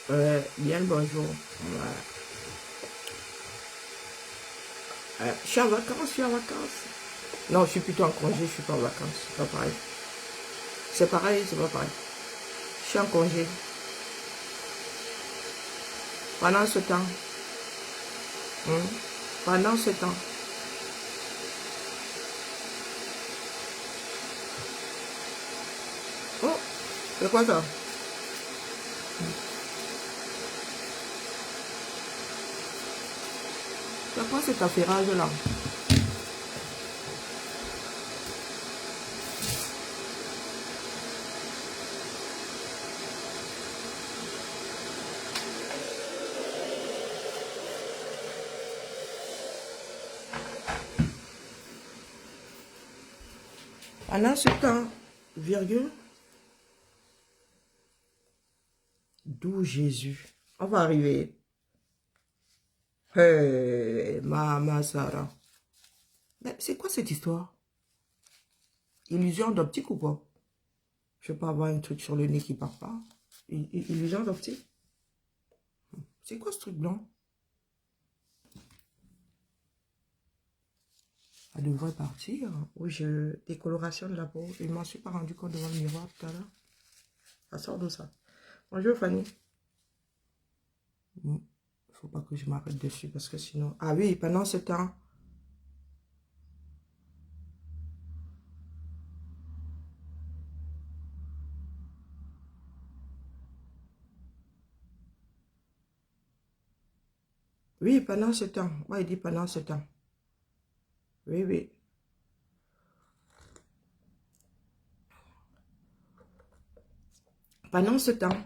Bien le bonjour. Je suis en vacances, je suis en vacances. Non, je suis plutôt en congé, je suis pas en vacances. C'est pas pareil. C'est pareil, c'est pas pareil. Je suis en congé. Pendant ce temps, hein, pendant ce temps, oh, c'est quoi ça? C'est quoi cet affairage-là? Pendant ce temps, virgule, d'où Jésus. On va arriver. Hey, Mama Sarah. Mais c'est quoi cette histoire? Illusion d'optique ou quoi? Je peux avoir un truc sur le nez qui part pas. Illusion d'optique? C'est quoi ce truc blanc? Elle devrait partir. Oui, décoloration de la peau. Je ne m'en suis pas rendu compte devant le miroir tout à l'heure. Ça sort de ça. Bonjour Fanny. Il ne faut pas que je m'arrête dessus parce que sinon... Ah oui, pendant ce temps... Oui, pendant ce temps. Moi, il dit pendant ce temps. Oui, oui. Pendant ce temps.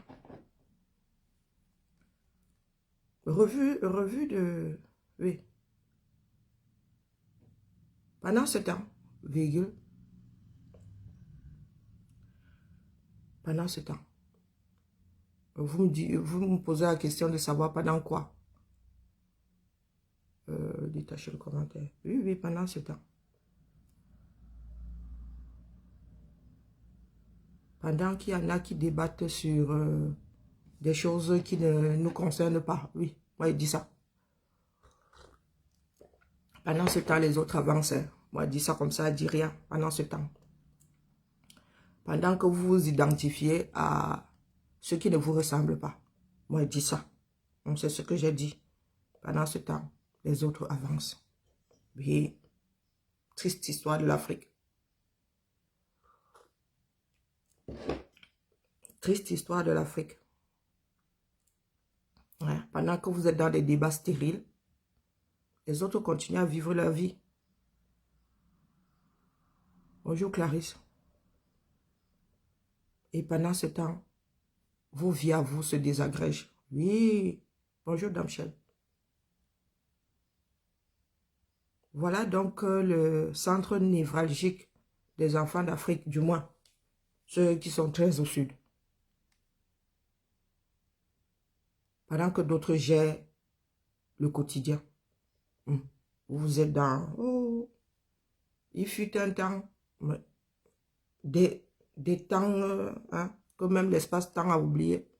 Revue de... Oui. Pendant ce temps. Virgule. Pendant ce temps. Vous me posez la question de savoir pendant quoi. Détachez le commentaire. Oui, oui, pendant ce temps. Pendant qu'il y en a qui débattent sur des choses qui ne nous concernent pas. Oui, moi, il dit ça. Pendant ce temps, les autres avancent. Moi, il dit ça comme ça, il dit rien. Pendant ce temps. Pendant que vous vous identifiez à ce qui ne vous ressemble pas. Moi, il dit ça. Donc, c'est ce que j'ai dit. Pendant ce temps, les autres avancent. Oui. Triste histoire de l'Afrique. Triste histoire de l'Afrique. Ouais. Pendant que vous êtes dans des débats stériles, les autres continuent à vivre leur vie. Bonjour Clarisse. Et pendant ce temps, vos vies à vous se désagrègent. Oui. Bonjour Damchel. Voilà donc le centre névralgique des enfants d'Afrique, du moins ceux qui sont très au sud. Pendant que d'autres gèrent le quotidien. Vous êtes dans... Oh, il fut un temps, des temps hein, que même l'espace-temps a oublié.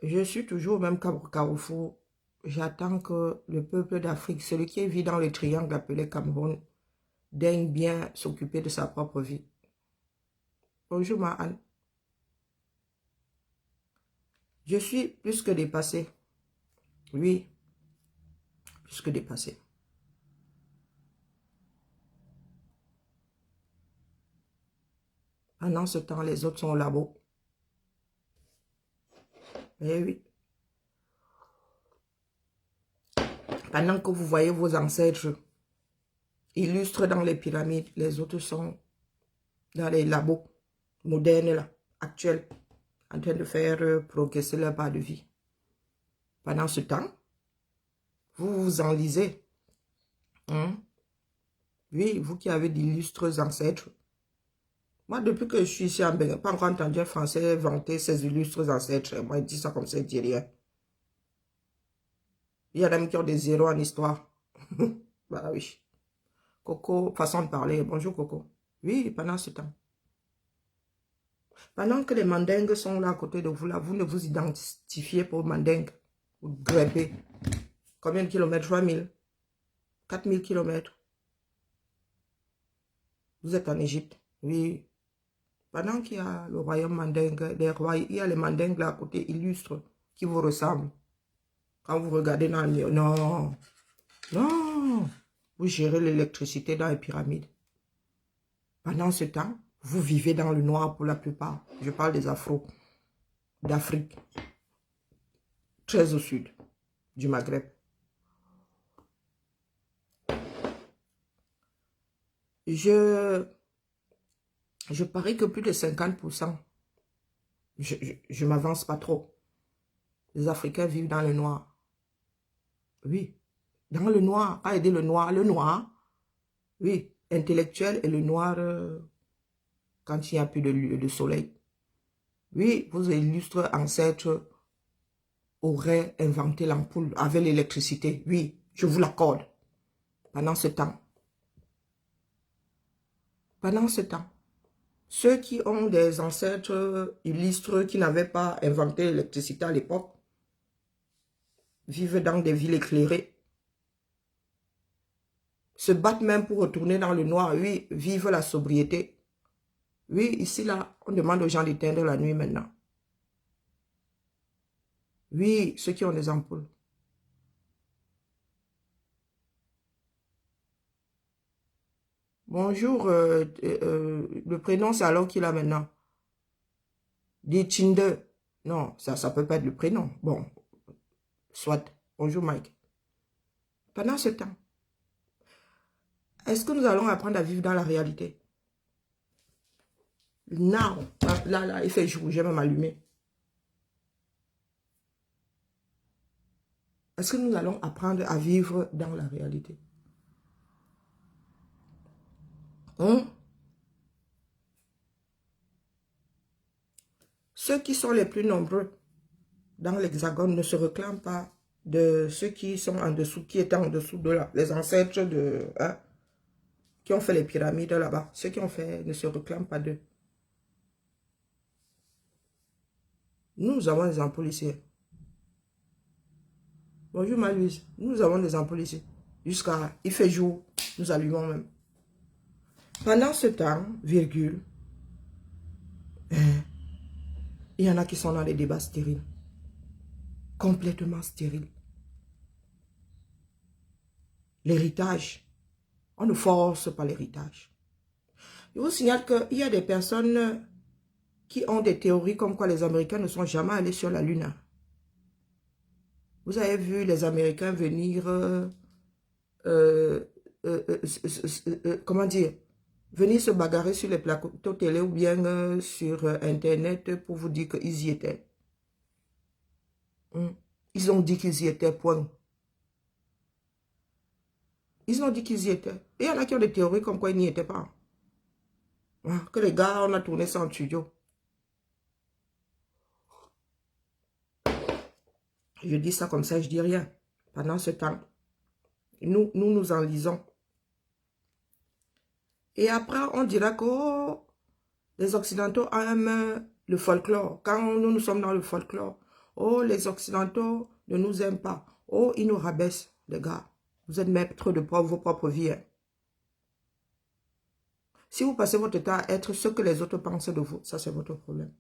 Je suis toujours au même carrefour. J'attends que le peuple d'Afrique, celui qui vit dans le triangle appelé Cameroun, daigne bien s'occuper de sa propre vie. Bonjour ma Anne. Je suis plus que dépassé. Oui, plus que dépassé. Pendant ce temps, les autres sont au labo. Eh oui. Pendant que vous voyez vos ancêtres illustres dans les pyramides, les autres sont dans les labos modernes, là, actuels, en train de faire progresser leur pas de vie. Pendant ce temps, vous vous enlisez. Hein? Oui, vous qui avez d'illustres ancêtres. Moi, depuis que je suis ici en Bénin, pas encore entendu un Français vanter ses illustres ancêtres. Moi, il dit ça comme ça, il dit rien. Il y en a même qui ont des zéros en histoire. Bah oui. Coco, façon de parler. Bonjour Coco. Oui, pendant ce temps. Pendant que les mandingues sont là à côté de vous, là, vous ne vous identifiez pas aux mandingues. Vous grimpez. Combien de kilomètres? 3000, 4000 kilomètres. Vous êtes en Égypte. Oui. Pendant qu'il y a le royaume mandingue, il y a les mandingues là à côté illustres qui vous ressemblent. Quand vous regardez dans le mur, non, non. Vous gérez l'électricité dans les pyramides. Pendant ce temps, vous vivez dans le noir pour la plupart. Je parle des Afros, d'Afrique, très au sud du Maghreb. Je parie que plus de 50%, je m'avance pas trop, les Africains vivent dans le noir. Oui, dans le noir, pas aider le noir, oui, intellectuel et le noir quand il n'y a plus de soleil. Oui, vos illustres ancêtres auraient inventé l'ampoule avec l'électricité. Oui, je vous l'accorde. Pendant ce temps. Pendant ce temps. Ceux qui ont des ancêtres illustres qui n'avaient pas inventé l'électricité à l'époque vivent dans des villes éclairées. Se battent même pour retourner dans le noir. Oui, vivent la sobriété. Oui, ici, là, on demande aux gens d'éteindre la nuit maintenant. Oui, ceux qui ont des ampoules. Bonjour, le prénom, c'est alors qu'il a maintenant. Dit Tinder. Non, ça peut pas être le prénom. Bon, soit. Bonjour, Mike. Pendant ce temps, est-ce que nous allons apprendre à vivre dans la réalité? Now, là, il fait jour, je vais m'allumer. Est-ce que nous allons apprendre à vivre dans la réalité? Ceux qui sont les plus nombreux dans l'hexagone ne se réclament pas de ceux qui sont en dessous, qui étaient en dessous de là, les ancêtres de, hein, qui ont fait les pyramides là-bas. Ceux qui ont fait ne se réclament pas d'eux. Nous avons des ampoules ici. Bonjour Malouise, nous avons des ampoules ici. Jusqu'à, il fait jour, nous allumons même. Pendant ce temps, virgule, il y en a qui sont dans des débats stériles. Complètement stériles. L'héritage, on ne force pas l'héritage. Je vous signale qu'il y a des personnes qui ont des théories comme quoi les Américains ne sont jamais allés sur la Lune. Vous avez vu les Américains venir, comment dire, venir se bagarrer sur les plateaux télé ou bien sur Internet pour vous dire qu'ils y étaient. Ils ont dit qu'ils y étaient, point. Ils ont dit qu'ils y étaient. Et il y en a qui ont des théories comme quoi ils n'y étaient pas. Que les gars, on a tourné ça en studio. Je dis ça comme ça, je dis rien. Pendant ce temps, nous enlisons. Et après, on dira que oh, les Occidentaux aiment le folklore. Quand nous sommes dans le folklore, oh, les Occidentaux ne nous aiment pas. Oh, ils nous rabaissent, les gars. Vous êtes maîtres de vos propres vies. Hein. Si vous passez votre temps à être ce que les autres pensent de vous, ça c'est votre problème.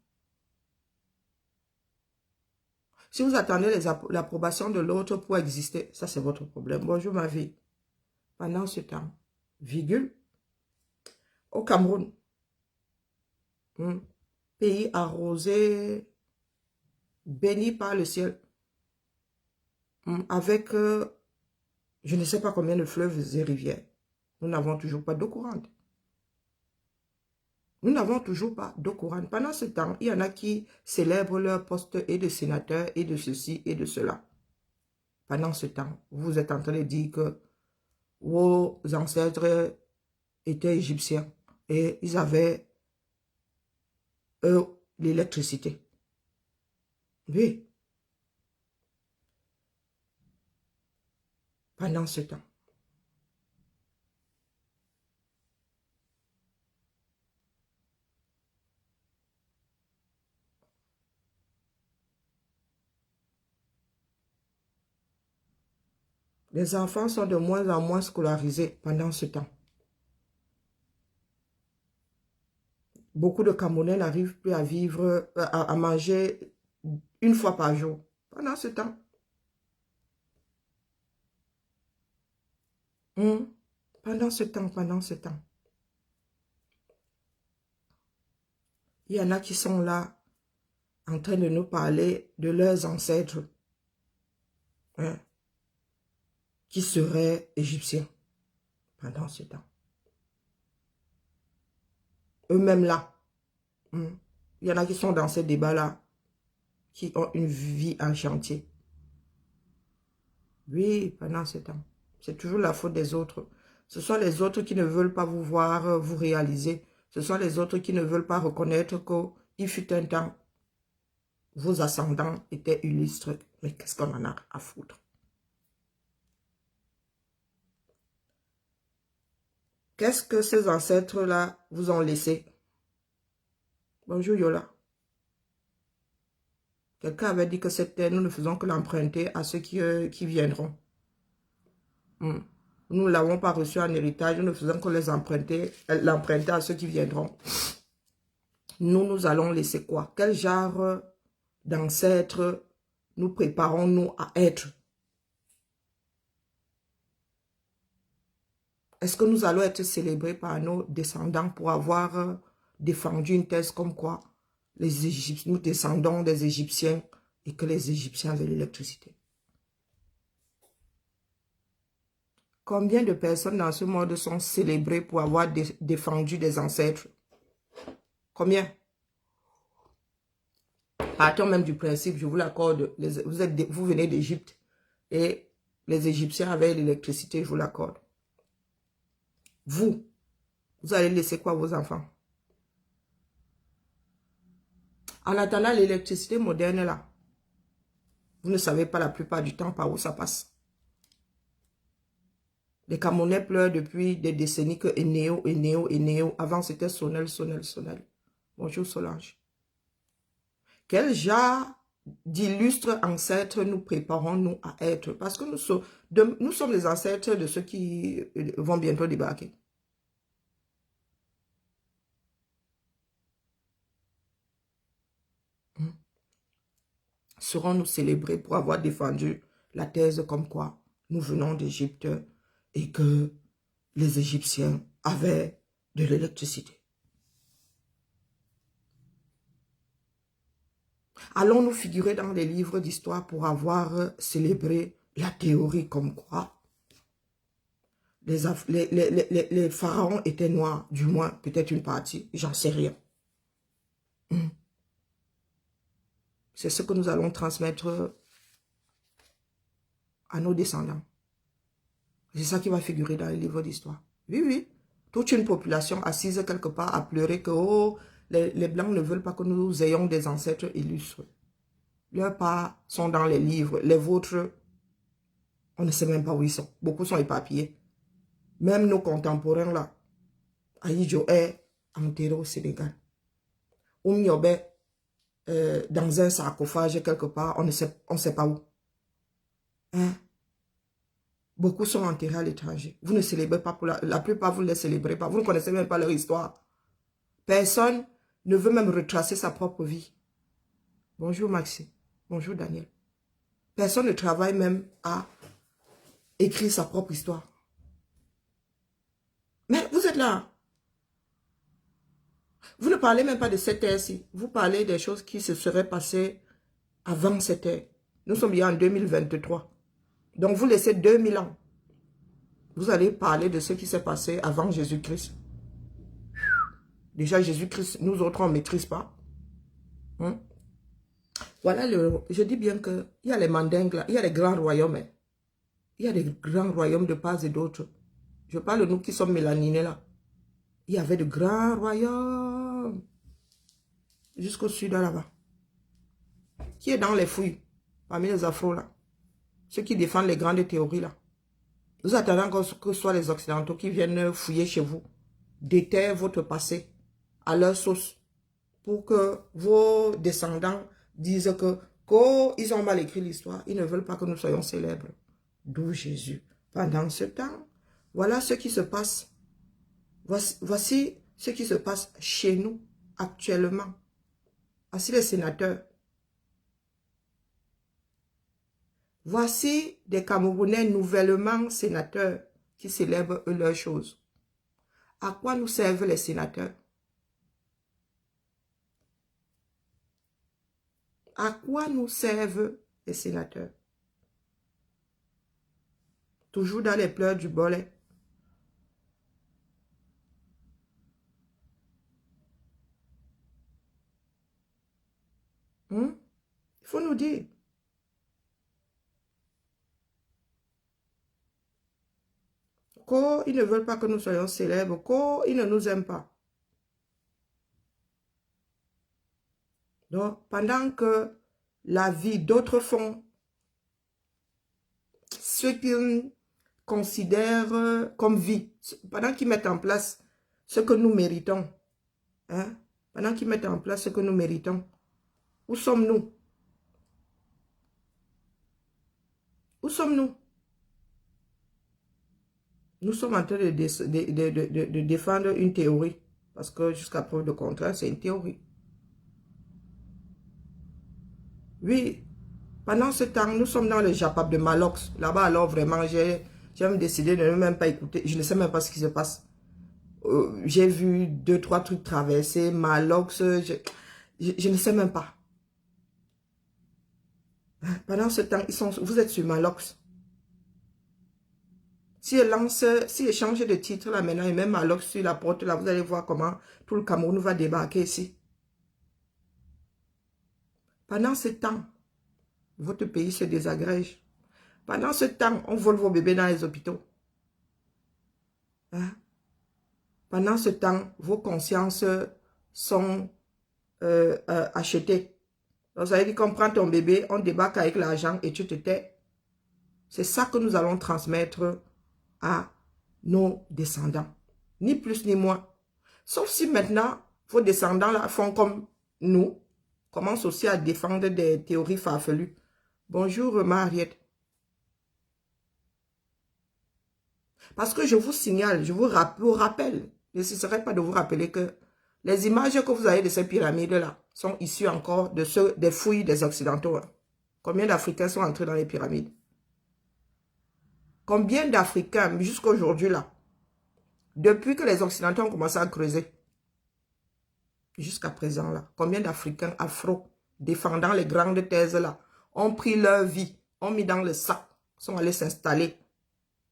Si vous attendez l'approbation de l'autre pour exister, ça c'est votre problème. Bonjour ma vie. Pendant ce temps, virgule, au Cameroun, pays arrosé, béni par le ciel, avec je ne sais pas combien de fleuves et rivières. Nous n'avons toujours pas d'eau courante. Nous n'avons toujours pas d'eau courante. Pendant ce temps, il y en a qui célèbrent leur poste et de sénateur et de ceci et de cela. Pendant ce temps, vous êtes en train de dire que vos ancêtres étaient égyptiens et ils avaient l'électricité. Oui. Pendant ce temps. Les enfants sont de moins en moins scolarisés pendant ce temps. Beaucoup de Camerounais n'arrivent plus à vivre, à manger une fois par jour. Pendant ce temps. Pendant ce temps. Il y en a qui sont là en train de nous parler de leurs ancêtres qui seraient égyptiens pendant ce temps. Eux-mêmes là. Il y en a qui sont dans ces débats-là, qui ont une vie en chantier. Oui, pendant ce temps. C'est toujours la faute des autres. Ce sont les autres qui ne veulent pas vous voir, vous réaliser. Ce sont les autres qui ne veulent pas reconnaître qu'il fut un temps, vos ascendants étaient illustres. Mais qu'est-ce qu'on en a à foutre? Qu'est-ce que ces ancêtres-là vous ont laissé? Bonjour Yola. Quelqu'un avait dit que cette terre, nous ne faisons que l'emprunter à ceux qui viendront. Nous ne l'avons pas reçu en héritage, nous ne faisons que l'emprunter à ceux qui viendront. Nous allons laisser quoi? Quel genre d'ancêtres nous préparons-nous à être? Est-ce que nous allons être célébrés par nos descendants pour avoir défendu une thèse comme quoi nous descendons des Égyptiens et que les Égyptiens avaient l'électricité? Combien de personnes dans ce monde sont célébrées pour avoir défendu des ancêtres? Combien? Partons même du principe, je vous l'accorde, vous venez d'Égypte et les Égyptiens avaient l'électricité, je vous l'accorde. Vous allez laisser quoi à vos enfants? En attendant l'électricité moderne là, vous ne savez pas la plupart du temps par où ça passe. Les Camerounais pleurent depuis des décennies que Enéo. Avant, c'était Sonel. Bonjour Solange. Quel genre d'illustres ancêtres nous préparons-nous à être? Parce que nous sommes les ancêtres de ceux qui vont bientôt débarquer. Serons-nous célébrés pour avoir défendu la thèse comme quoi nous venons d'Égypte et que les Égyptiens avaient de l'électricité? Allons-nous figurer dans les livres d'histoire pour avoir célébré la théorie comme quoi les pharaons étaient noirs, du moins peut-être une partie, j'en sais rien. C'est ce que nous allons transmettre à nos descendants. C'est ça qui va figurer dans les livres d'histoire. Oui. Toute une population assise quelque part à pleurer que les Blancs ne veulent pas que nous ayons des ancêtres illustres. Leurs pas sont dans les livres. Les vôtres, on ne sait même pas où ils sont. Beaucoup sont éparpillés. Même nos contemporains là, Aïdjo est enterré au Sénégal. Oumiobe, dans un sarcophage quelque part, on ne sait pas où. Beaucoup sont enterrés à l'étranger. Vous ne célébrez pas, la plupart vous ne les célébrez pas. Vous ne connaissez même pas leur histoire. Personne ne veut même retracer sa propre vie. Bonjour Maxime. Bonjour Daniel. Personne ne travaille même à écrire sa propre histoire. Mais vous êtes là. Vous ne parlez même pas de cette ère-ci. Vous parlez des choses qui se seraient passées avant cette ère. Nous sommes bien en 2023. Donc vous laissez 2000 ans. Vous allez parler de ce qui s'est passé avant Jésus-Christ. Déjà Jésus-Christ, nous autres on ne maîtrise pas. Voilà, je dis bien qu'il y a les mandingues là, il y a les grands royaumes. Il y a des grands royaumes de part et d'autre. Je parle de nous qui sommes mélaninés là. Il y avait de grands royaumes. Jusqu'au sud là-bas. Qui est dans les fouilles, parmi les afros là. Ceux qui défendent les grandes théories là. Vous attendez que ce soit les Occidentaux qui viennent fouiller chez vous. Déterrent votre passé à leur sauce. Pour que vos descendants disent que quand ils ont mal écrit l'histoire, ils ne veulent pas que nous soyons célèbres. d'où Jésus. Pendant ce temps, voilà ce qui se passe. Voici ce qui se passe chez nous actuellement. Voici les sénateurs. Voici des Camerounais nouvellement sénateurs qui célèbrent leurs choses. À quoi nous servent les sénateurs? À quoi nous servent les sénateurs? Toujours dans les pleurs du bolet. Il faut nous dire. Ils ne veulent pas que nous soyons célèbres. Ils ne nous aiment pas. Donc, pendant que la vie d'autres font ce qu'ils considèrent comme vie, pendant qu'ils mettent en place ce que nous méritons, pendant qu'ils mettent en place ce que nous méritons, où sommes-nous? Où sommes-nous? Nous sommes en train de défendre une théorie, parce que jusqu'à preuve de contraire, c'est une théorie. Oui, pendant ce temps, nous sommes dans le Japap de Malox. Là-bas, alors vraiment, j'ai même décidé de ne même pas écouter. Je ne sais même pas ce qui se passe. J'ai vu 2-3 trucs traverser, Malox, je ne sais même pas. Pendant ce temps, vous êtes sur Malox. Si elle change de titre là maintenant, et même Malox sur la porte là, vous allez voir comment tout le Cameroun va débarquer ici. Pendant ce temps, votre pays se désagrège. Pendant ce temps, on vole vos bébés dans les hôpitaux. Pendant ce temps, vos consciences sont achetées. Donc, ça veut dire qu'on prend ton bébé, on débarque avec l'argent et tu te tais. C'est ça que nous allons transmettre à nos descendants. Ni plus ni moins. Sauf si maintenant, vos descendants là font comme nous, commencent aussi à défendre des théories farfelues. Bonjour, Mariette. Parce que je vous signale, je vous rappelle, il ne nécessaire pas de vous rappeler que les images que vous avez de ces pyramides-là sont issues encore des fouilles des Occidentaux. Combien d'Africains sont entrés dans les pyramides? Combien d'Africains, jusqu'à aujourd'hui là, depuis que les Occidentaux ont commencé à creuser, jusqu'à présent là, combien d'Africains afro, défendant les grandes thèses là, ont pris leur vie, ont mis dans le sac, sont allés s'installer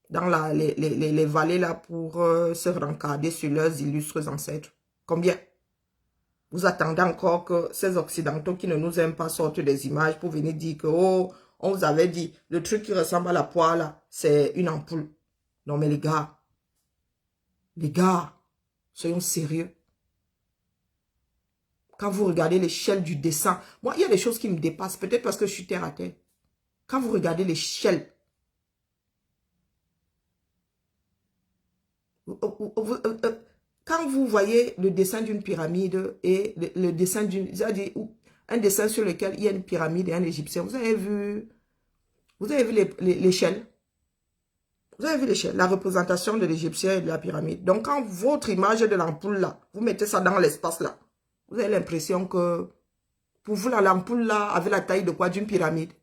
dans les vallées là pour se rencarder sur leurs illustres ancêtres? Combien? Vous attendez encore que ces Occidentaux qui ne nous aiment pas sortent des images pour venir dire que, oh, on vous avait dit, le truc qui ressemble à la poire là, c'est une ampoule. Non mais les gars, soyons sérieux. Quand vous regardez l'échelle du dessin, moi, il y a des choses qui me dépassent, peut-être parce que je suis terre à terre. Quand vous regardez l'échelle, quand vous voyez le dessin d'une pyramide et le dessin c'est-à-dire un dessin sur lequel il y a une pyramide et un Égyptien, vous avez vu l'échelle? Vous avez vu l'échelle, la représentation de l'Égyptien et de la pyramide. Donc, quand votre image de l'ampoule là, vous mettez ça dans l'espace là, vous avez l'impression que pour vous, l'ampoule là avait la taille de quoi? D'une pyramide.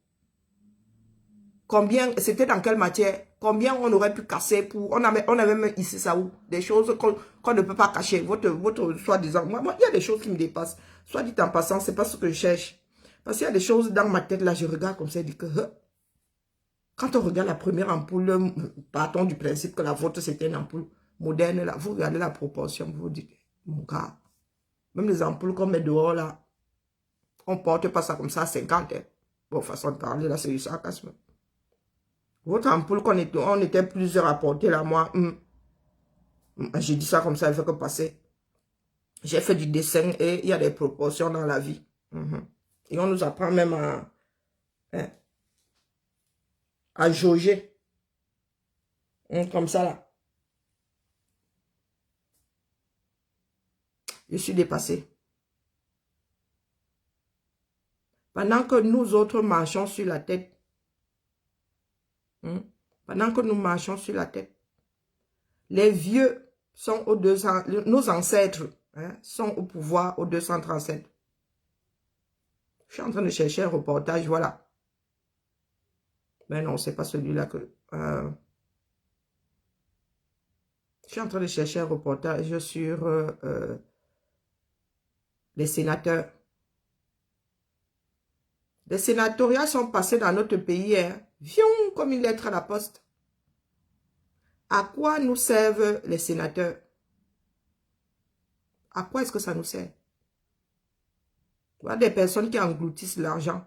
Combien, c'était dans quelle matière? Combien on aurait pu casser pour... On avait même ici ça où? Des choses qu'on ne peut pas cacher. Votre soi-disant... Moi, il y a des choses qui me dépassent. Soit dit en passant, c'est pas ce que je cherche. Parce qu'il y a des choses dans ma tête, là, je regarde comme ça et dis que... Quand on regarde la première ampoule, partons du principe que la vôtre, c'était une ampoule moderne, là. Vous regardez la proportion, vous vous dites, mon gars, même les ampoules qu'on met dehors, là, on ne porte pas ça comme ça à 50. Hein. Bon, façon de parler, là, c'est du sarcasme. Votre ampoule, on était plusieurs à porter là, moi, j'ai dit ça comme ça, il fait que passer. J'ai fait du dessin et il y a des proportions dans la vie. Et on nous apprend même à jauger. Comme ça là. Je suis dépassé. Pendant que nous autres marchons sur la tête, Pendant que nous marchons sur la tête. Les vieux sont aux 200, nos ancêtres hein, sont au pouvoir au 237. Je suis en train de chercher un reportage, voilà. Mais non, c'est pas celui-là que... je suis en train de chercher un reportage sur les sénateurs. Les sénatoriats sont passés dans notre pays, hein, comme une lettre à la poste. À quoi nous servent les sénateurs? À quoi est-ce que ça nous sert? Voilà des personnes qui engloutissent l'argent.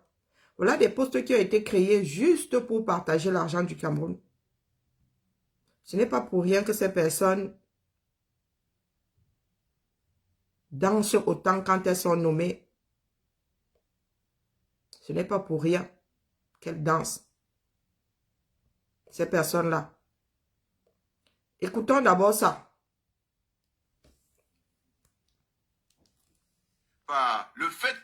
Voilà des postes qui ont été créés juste pour partager l'argent du Cameroun. Ce n'est pas pour rien que ces personnes dansent autant quand elles sont nommées. Ce n'est pas pour rien qu'elles dansent. Ces personnes-là. Écoutons d'abord ça. Le fait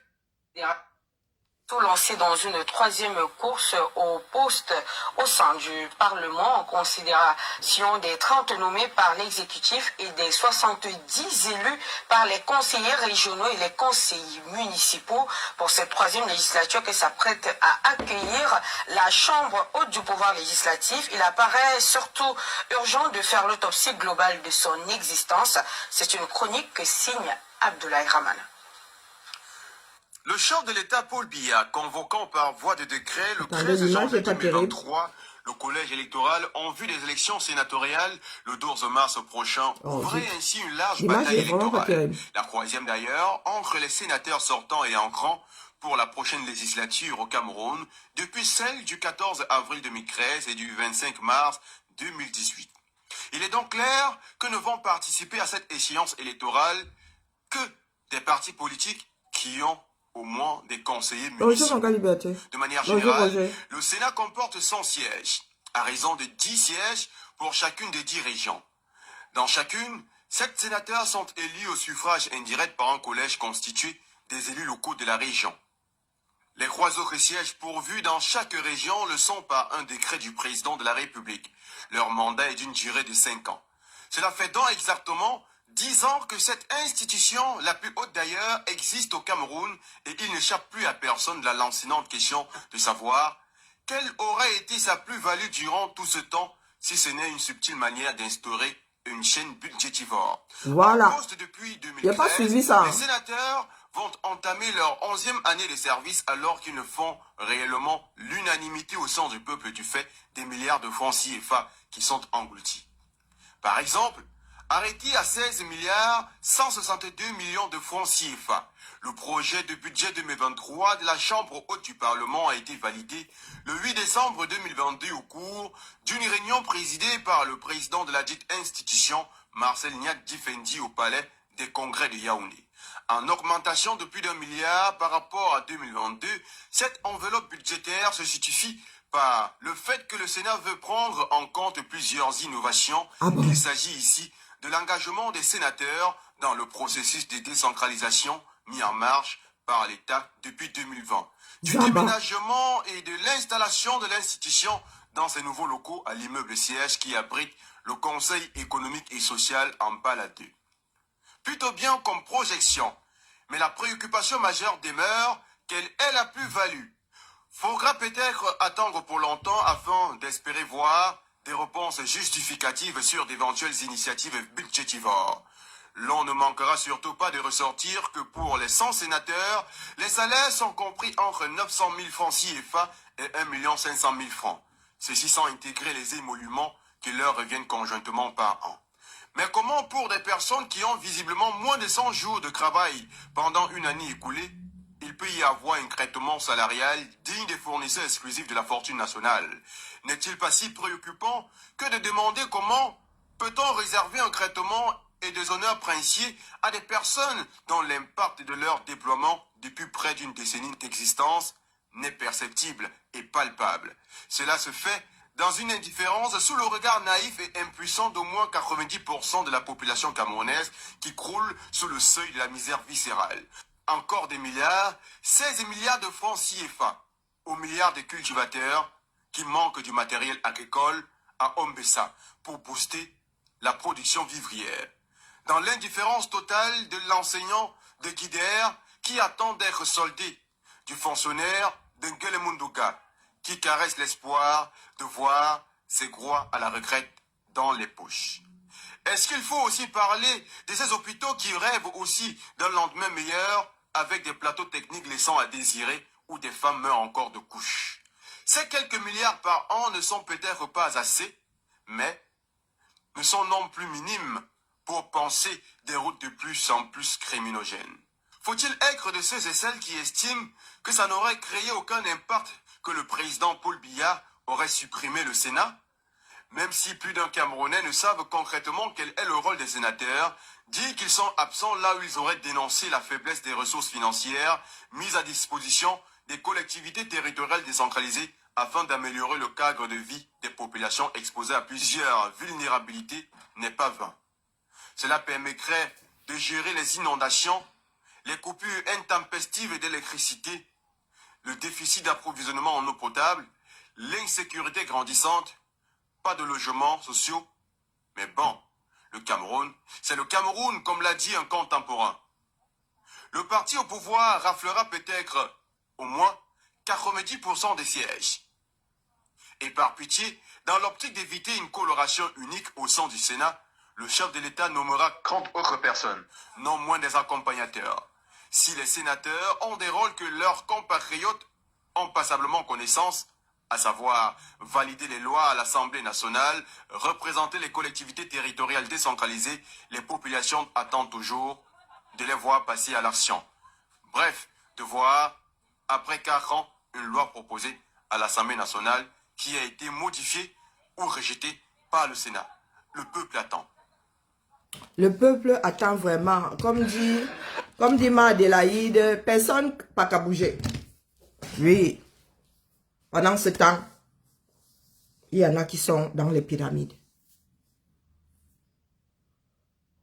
tout lancé dans une troisième course au poste au sein du Parlement en considération des 30 nommés par l'exécutif et des 70 élus par les conseillers régionaux et les conseillers municipaux pour cette troisième législature qui s'apprête à accueillir la Chambre haute du pouvoir législatif. Il apparaît surtout urgent de faire l'autopsie globale de son existence. C'est une chronique que signe Abdoulaye Rahman. Le chef de l'État Paul Biya, convoquant par voie de décret le 13 janvier 2023 le collège électoral en vue des élections sénatoriales le 12 mars prochain, ouvrait ainsi une large bataille électorale. La troisième d'ailleurs, entre les sénateurs sortants et entrants pour la prochaine législature au Cameroun, depuis celle du 14 avril 2013 et du 25 mars 2018. Il est donc clair que ne vont participer à cette échéance électorale que des partis politiques qui ont au moins des conseillers municipaux. De manière générale, le Sénat comporte 100 sièges, à raison de 10 sièges pour chacune des 10 régions. Dans chacune, 7 sénateurs sont élus au suffrage indirect par un collège constitué des élus locaux de la région. Les 3 autres sièges pourvus dans chaque région le sont par un décret du président de la République. Leur mandat est d'une durée de 5 ans. Cela fait donc exactement 10 ans que cette institution, la plus haute d'ailleurs, existe au Cameroun et il n'échappe plus à personne la lancinante question de savoir quelle aurait été sa plus-value durant tout ce temps si ce n'est une subtile manière d'instaurer une chaîne budgétivore. Voilà. En poste depuis 2013, les sénateurs vont entamer leur 11e année de service alors qu'ils ne font réellement l'unanimité au sein du peuple du fait des milliards de francs CFA qui sont engloutis. Par exemple, arrêté à 16 milliards 162 millions de francs CFA. Le projet de budget 2023 de la Chambre haute du Parlement a été validé le 8 décembre 2022 au cours d'une réunion présidée par le président de la dite institution, Marcel Niat Difendi, au palais des congrès de Yaoundé. En augmentation de plus d'1 milliard par rapport à 2022, cette enveloppe budgétaire se justifie par le fait que le Sénat veut prendre en compte plusieurs innovations. Il s'agit ici de l'engagement des sénateurs dans le processus de décentralisation mis en marche par l'État depuis 2020, du déménagement et de l'installation de l'institution dans ces nouveaux locaux à l'immeuble siège qui abrite le Conseil économique et social en Balade. Plutôt bien comme projection, mais la préoccupation majeure demeure quelle est la plus-value. Faudra peut-être attendre pour longtemps afin d'espérer voir des réponses justificatives sur d'éventuelles initiatives budgétivores. L'on ne manquera surtout pas de ressortir que pour les 100 sénateurs, les salaires sont compris entre 900 000 francs CFA et 1 500 000 francs. Ceci sans intégrer les émoluments qui leur reviennent conjointement par an. Mais comment pour des personnes qui ont visiblement moins de 100 jours de travail pendant une année écoulée, il peut y avoir un traitement salarial digne des fournisseurs exclusifs de la fortune nationale? N'est-il pas si préoccupant que de demander comment peut-on réserver un traitement et des honneurs princiers à des personnes dont l'impact de leur déploiement depuis près d'une décennie d'existence n'est perceptible et palpable? Cela se fait dans une indifférence sous le regard naïf et impuissant d'au moins 90% de la population camerounaise qui croule sous le seuil de la misère viscérale. Encore des milliards, 16 milliards de francs CFA, aux milliards de cultivateurs qui manquent du matériel agricole, à Ombessa pour booster la production vivrière. Dans l'indifférence totale de l'enseignant de Guidère qui attend d'être soldé, du fonctionnaire de Ngelemunduga qui caresse l'espoir de voir ses groix à la retraite dans les poches. Est-ce qu'il faut aussi parler de ces hôpitaux qui rêvent aussi d'un lendemain meilleur avec des plateaux techniques laissant à désirer où des femmes meurent encore de couches? Ces quelques milliards par an ne sont peut-être pas assez, mais ne sont non plus minimes pour penser des routes de plus en plus criminogènes. Faut-il être de ceux et celles qui estiment que ça n'aurait créé aucun impact que le président Paul Biya aurait supprimé le Sénat? Même si plus d'un Camerounais ne savent concrètement quel est le rôle des sénateurs, dire qu'ils sont absents là où ils auraient dénoncé la faiblesse des ressources financières mises à disposition des collectivités territoriales décentralisées afin d'améliorer le cadre de vie des populations exposées à plusieurs vulnérabilités n'est pas vain. Cela permettrait de gérer les inondations, les coupures intempestives d'électricité, le déficit d'approvisionnement en eau potable, l'insécurité grandissante, pas de logements sociaux. Mais bon, le Cameroun, c'est le Cameroun, comme l'a dit un contemporain. Le parti au pouvoir raflera peut-être au moins 90% des sièges. Et par pitié, dans l'optique d'éviter une coloration unique au sein du Sénat, le chef de l'État nommera 30 autres personnes, non moins des accompagnateurs. Si les sénateurs ont des rôles que leurs compatriotes ont passablement connaissance, à savoir valider les lois à l'Assemblée nationale, représenter les collectivités territoriales décentralisées, les populations attendent toujours de les voir passer à l'action. Bref, de voir, après 4 ans, une loi proposée à l'Assemblée nationale qui a été modifiée ou rejetée par le Sénat. Le peuple attend. Le peuple attend vraiment. Comme dit Ma Adélaïde, personne pas qu'à bouger. Oui. Pendant ce temps, il y en a qui sont dans les pyramides.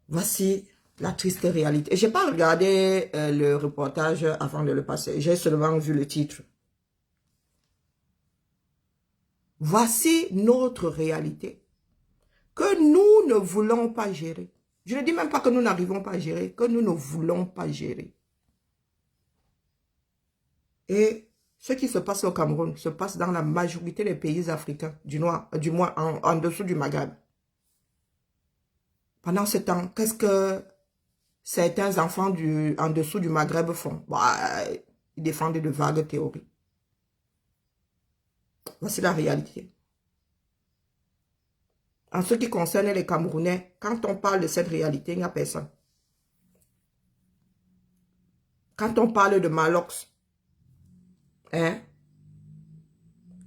Voici la triste réalité. Je n'ai pas regardé le reportage avant de le passer. J'ai seulement vu le titre. Voici notre réalité que nous ne voulons pas gérer. Je ne dis même pas que nous n'arrivons pas à gérer, que nous ne voulons pas gérer. Et ce qui se passe au Cameroun se passe dans la majorité des pays africains, du moins en dessous du Maghreb. Pendant ce temps, qu'est-ce que certains enfants en dessous du Maghreb font? Ils défendent de vagues théories. Voici la réalité. En ce qui concerne les Camerounais, quand on parle de cette réalité, il n'y a personne. Quand on parle de Malox,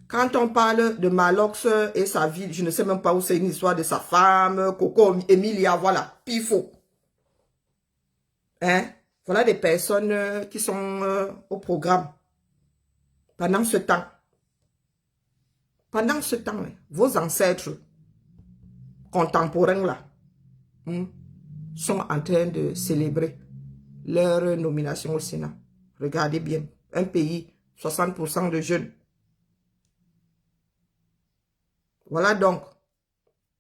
quand on parle de Malox et sa vie, je ne sais même pas où c'est, une histoire de sa femme, Coco Emilia, voilà, pifo. Voilà des personnes qui sont au programme. Pendant ce temps, vos ancêtres contemporains là, sont en train de célébrer leur nomination au Sénat. Regardez bien, un pays, 60% de jeunes. Voilà donc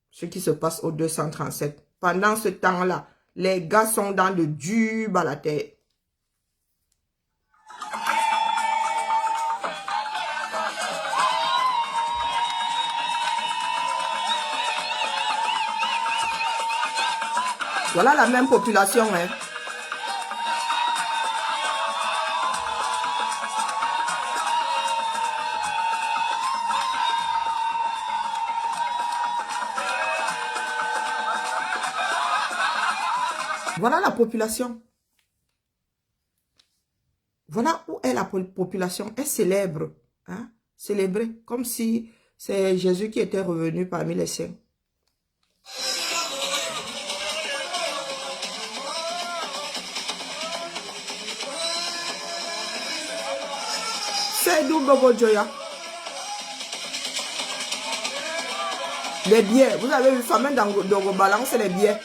ce qui se passe au 237. Pendant ce temps-là, les gars sont dans le dur à la terre. Voilà la même population, Voilà la population. Voilà où est la population. Elle célèbre. Célébrer. Comme si c'est Jésus qui était revenu parmi les siens. C'est d'où Bobo Joya. Les billets. Vous avez vu, famille dans vos balances, les billets.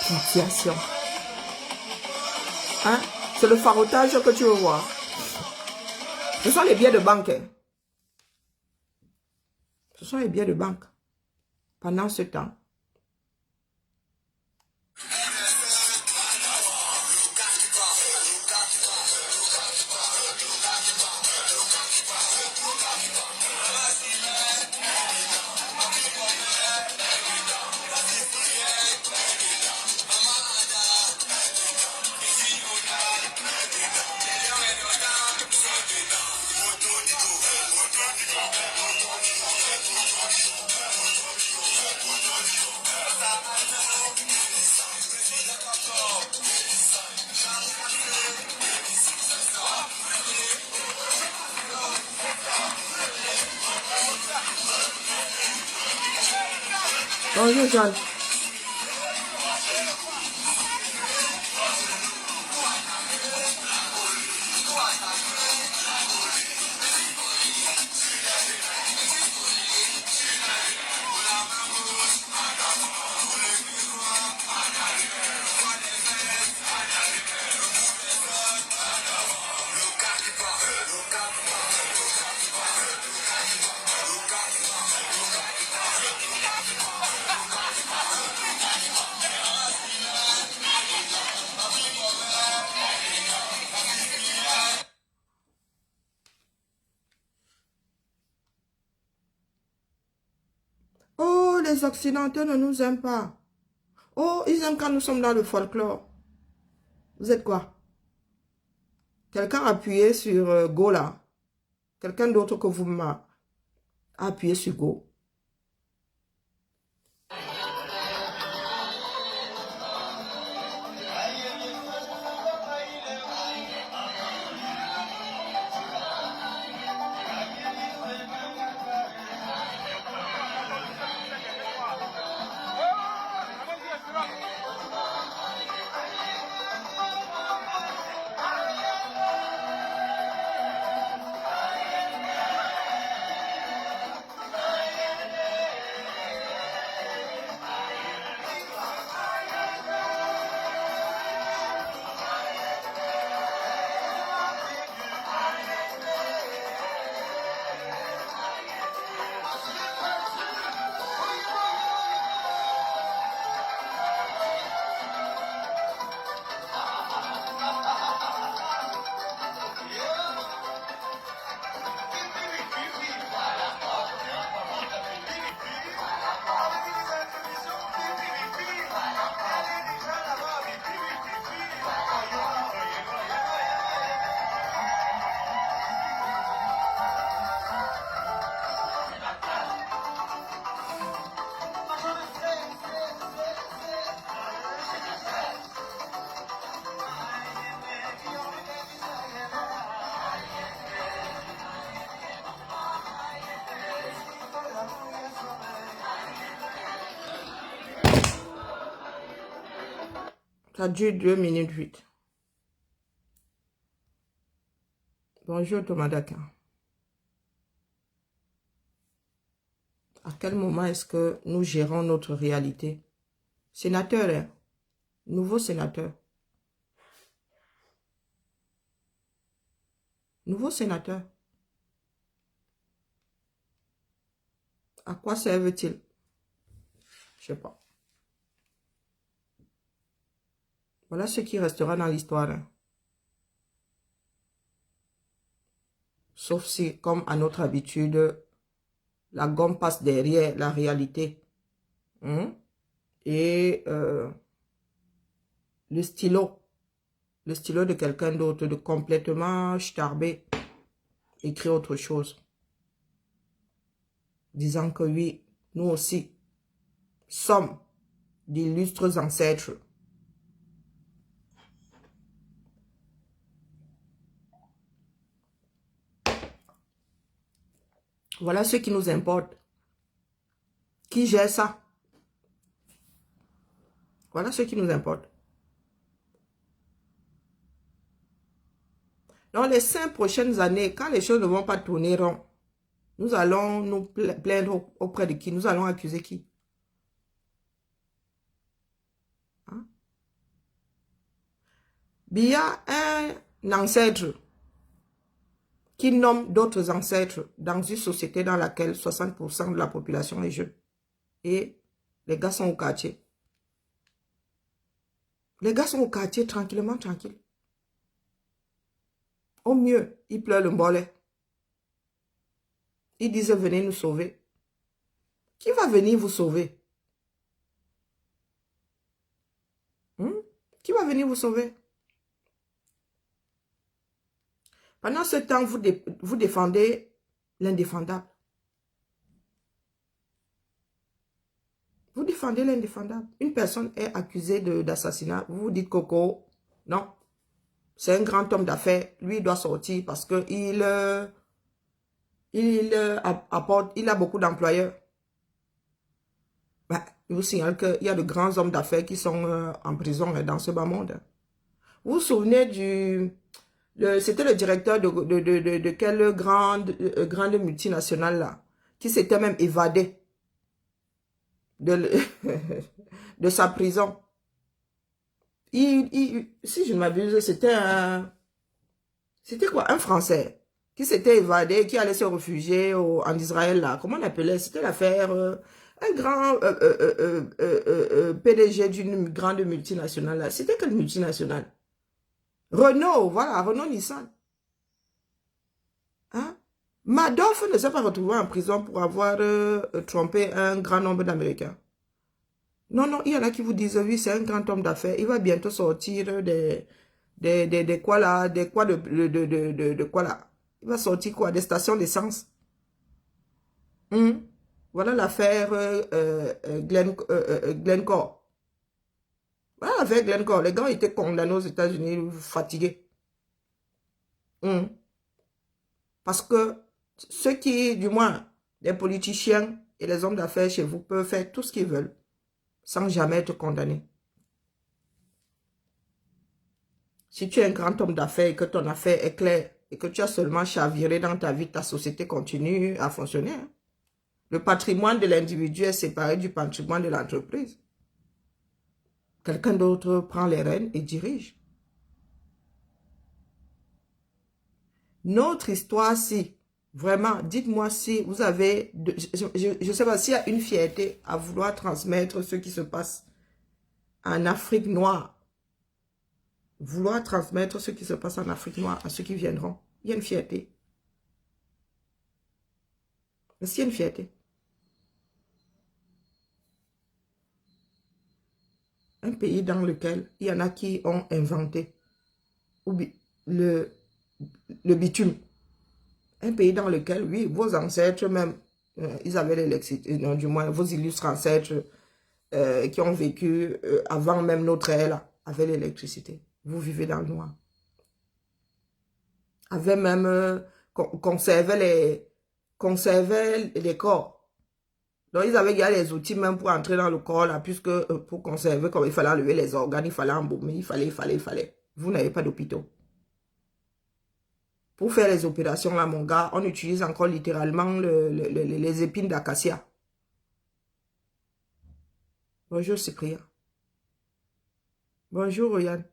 Fixation. Hein? C'est le farotage que tu veux voir. Ce sont les billets de banque. Hein? Ce sont les billets de banque. Pendant ce temps. Bonjour, Jeanne. Oh, les Occidentaux ne nous aiment pas. Oh, ils aiment quand nous sommes dans le folklore. Vous êtes quoi? Quelqu'un a appuyé sur Go là. Quelqu'un d'autre que vous m'a appuyé sur Go. Ça dure 2 minutes 8. Bonjour Thomas Dakar. À quel moment est-ce que nous gérons notre réalité? Sénateur, hein? Nouveau sénateur. Nouveau sénateur. À quoi servent-ils? Je sais pas. Voilà ce qui restera dans l'histoire. Hein. Sauf si, comme à notre habitude, la gomme passe derrière la réalité. Hein? Et le stylo de quelqu'un d'autre, de complètement starbé, écrit autre chose. Disant que oui, nous aussi sommes d'illustres ancêtres. Voilà ce qui nous importe. Qui gère ça? Voilà ce qui nous importe. Dans les 5 prochaines années, quand les choses ne vont pas tourner rond, nous allons nous plaindre auprès de qui? Nous allons accuser qui? Hein? Il y a un ancêtre qui nomme d'autres ancêtres dans une société dans laquelle 60% de la population est jeune. Et les gars sont au quartier. Les gars sont au quartier tranquillement, tranquille. Au mieux, ils pleurent le mollet. Ils disent venez nous sauver. Qui va venir vous sauver? Qui va venir vous sauver? Pendant ce temps, vous défendez l'indéfendable. Vous défendez l'indéfendable. Une personne est accusée d'assassinat. Vous vous dites, Coco, non. C'est un grand homme d'affaires. Lui, il doit sortir parce qu'il a beaucoup d'employeurs. Bah, je vous signale qu'il y a de grands hommes d'affaires qui sont en prison dans ce bas monde. Vous vous souvenez c'était le directeur de quelle grande multinationale là, qui s'était même évadé de sa prison. Si je ne m'abuse, c'était quoi? Un Français qui s'était évadé, qui allait se réfugier en Israël là. Comment on appelait? C'était l'affaire... un grand PDG d'une grande multinationale là. C'était quelle multinationale? Renault, voilà, Renault-Nissan. Hein? Madoff ne s'est pas retrouvé en prison pour avoir trompé un grand nombre d'Américains. Non, non, il y en a qui vous disent, oui, c'est un grand homme d'affaires. Il va bientôt sortir des quoi là, de quoi là. Il va sortir quoi? Des stations d'essence. Voilà l'affaire Glencore. Voilà l'affaire Glencore. Les gars étaient condamnés aux États-Unis, fatigués. Parce que ceux qui, du moins, les politiciens et les hommes d'affaires chez vous peuvent faire tout ce qu'ils veulent sans jamais être condamnés. Si tu es un grand homme d'affaires et que ton affaire est claire et que tu as seulement chaviré dans ta vie, ta société continue à fonctionner. Le patrimoine de l'individu est séparé du patrimoine de l'entreprise. Quelqu'un d'autre prend les rênes et dirige. Notre histoire, si, vraiment, dites-moi si vous avez, je ne sais pas, s'il y a une fierté à vouloir transmettre ce qui se passe en Afrique noire. Vouloir transmettre ce qui se passe en Afrique noire à ceux qui viendront. Il y a une fierté. Est-ce qu'il y a une fierté? Un pays dans lequel il y en a qui ont inventé le bitume. Un pays dans lequel, oui, vos ancêtres même, ils avaient l'électricité, du moins vos illustres ancêtres qui ont vécu avant même notre ère, là, avaient l'électricité. Vous vivez dans le noir. Avaient même conservé les corps. Donc, ils avaient gardé les outils même pour entrer dans le corps, là, puisque pour conserver, comme il fallait enlever les organes, il fallait embaumer, il fallait. Vous n'avez pas d'hôpitaux. Pour faire les opérations, là, mon gars, on utilise encore littéralement les épines d'acacia. Bonjour, Cyprien. Bonjour, Yann.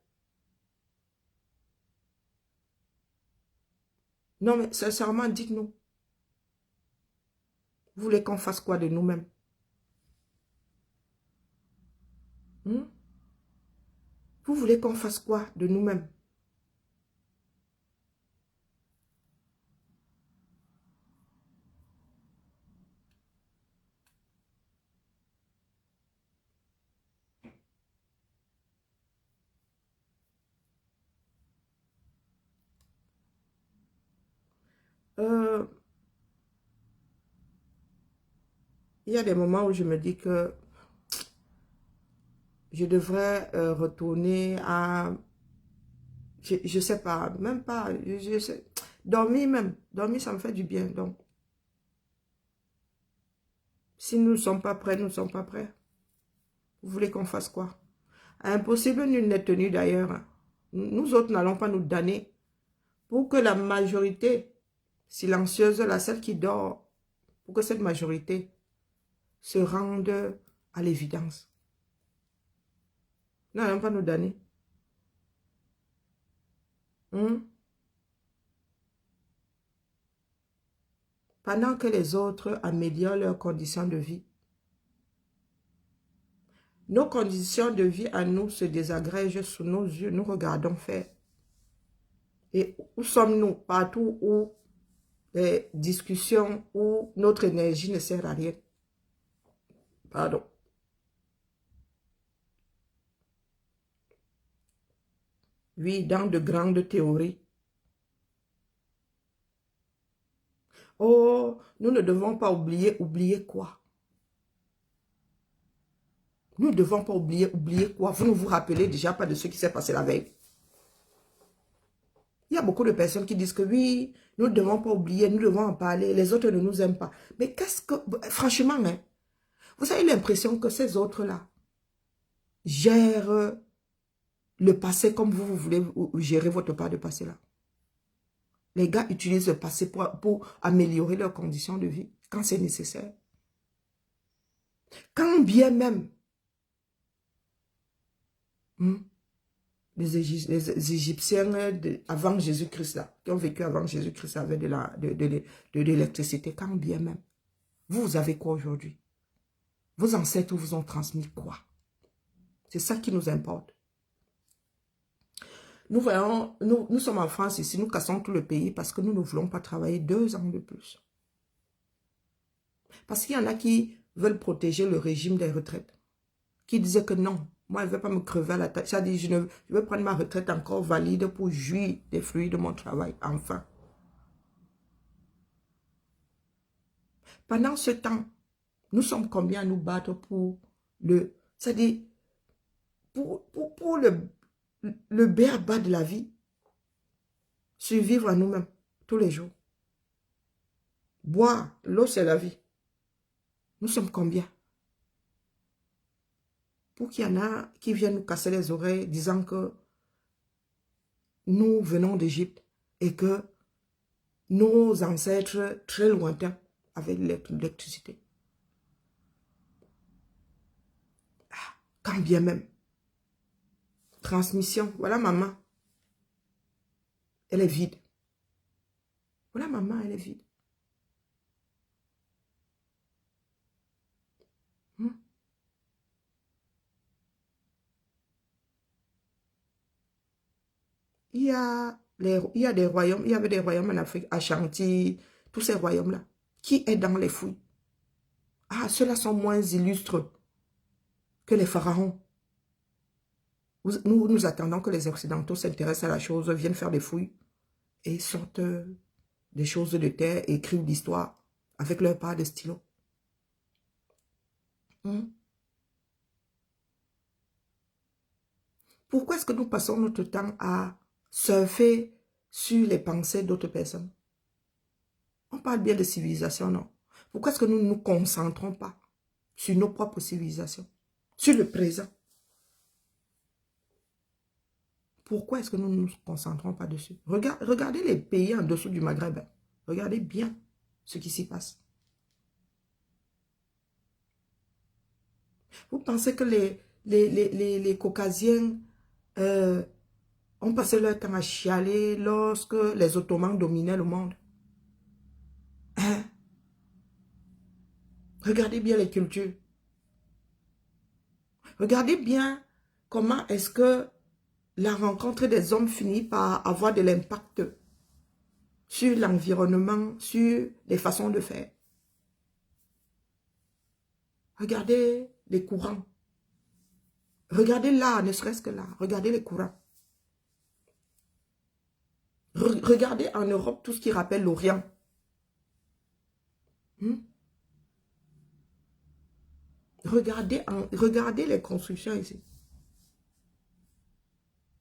Non, mais sincèrement, dites-nous. Vous voulez qu'on fasse quoi de nous-mêmes? Vous voulez qu'on fasse quoi de nous-mêmes? Il y a des moments où je me dis que je devrais retourner à... Je ne sais pas, même pas... dormir même. Dormir, ça me fait du bien. Donc, si nous ne sommes pas prêts, nous ne sommes pas prêts. Vous voulez qu'on fasse quoi? Impossible, nul n'est tenu d'ailleurs. Nous autres n'allons pas nous damner pour que la majorité silencieuse, là, celle qui dort, pour que cette majorité se rende à l'évidence. Nous n'allons pas nous damner. Pendant que les autres améliorent leurs conditions de vie, nos conditions de vie à nous se désagrègent sous nos yeux, nous regardons faire. Et où sommes-nous? Partout où les discussions, où notre énergie ne sert à rien. Pardon. Oui, dans de grandes théories. Oh, nous ne devons pas oublier. Oublier quoi? Nous ne devons pas oublier quoi? Vous ne vous rappelez déjà pas de ce qui s'est passé la veille. Il y a beaucoup de personnes qui disent que oui, nous ne devons pas oublier, nous devons en parler, les autres ne nous aiment pas. Mais qu'est-ce que... Franchement, hein, vous avez l'impression que ces autres-là gèrent le passé comme vous voulez gérer votre part de passé là. Les gars utilisent le passé pour améliorer leurs conditions de vie quand c'est nécessaire. Quand bien même les Égyptiens avant Jésus-Christ là, qui ont vécu avant Jésus-Christ avaient de l'électricité, quand bien même. Vous avez quoi aujourd'hui? Vos ancêtres vous ont transmis quoi? C'est ça qui nous importe. Nous voyons, nous sommes en France ici, nous cassons tout le pays parce que nous ne voulons pas travailler 2 ans de plus. Parce qu'il y en a qui veulent protéger le régime des retraites. Qui disaient que non, moi je ne vais pas me crever à la tête. Ça dit, je vais prendre ma retraite encore valide pour jouir des fruits de mon travail, enfin. Pendant ce temps, nous sommes combien à nous battre pour le... C'est-à-dire, pour le béaba de la vie, survivre à nous-mêmes tous les jours. Boire, l'eau c'est la vie. Nous sommes combien? Pour qu'il y en a qui viennent nous casser les oreilles disant que nous venons d'Égypte et que nos ancêtres très lointains avaient de l'électricité. Quand bien même. Transmission. Voilà maman. Elle est vide. Voilà maman, elle est vide. Il y a des royaumes, il y avait des royaumes en Afrique, Ashanti, tous ces royaumes-là, qui est dans les fouilles. Ah, ceux-là sont moins illustres que les pharaons. Nous attendons que les Occidentaux s'intéressent à la chose, viennent faire des fouilles et sortent des choses de terre et écrivent l'histoire avec leur part de stylo. Pourquoi est-ce que nous passons notre temps à surfer sur les pensées d'autres personnes? On parle bien de civilisation, non? Pourquoi est-ce que nous ne nous concentrons pas sur nos propres civilisations, sur le présent? Pourquoi est-ce que nous ne nous concentrons pas dessus? Regardez les pays en dessous du Maghreb. Regardez bien ce qui s'y passe. Vous pensez que les Caucasiens ont passé leur temps à chialer lorsque les Ottomans dominaient le monde? Hein? Regardez bien les cultures. Regardez bien comment est-ce que la rencontre des hommes finit par avoir de l'impact sur l'environnement, sur les façons de faire. Regardez les courants. Regardez là, ne serait-ce que là. Regardez les courants. Regardez en Europe tout ce qui rappelle l'Orient. Regardez les constructions ici.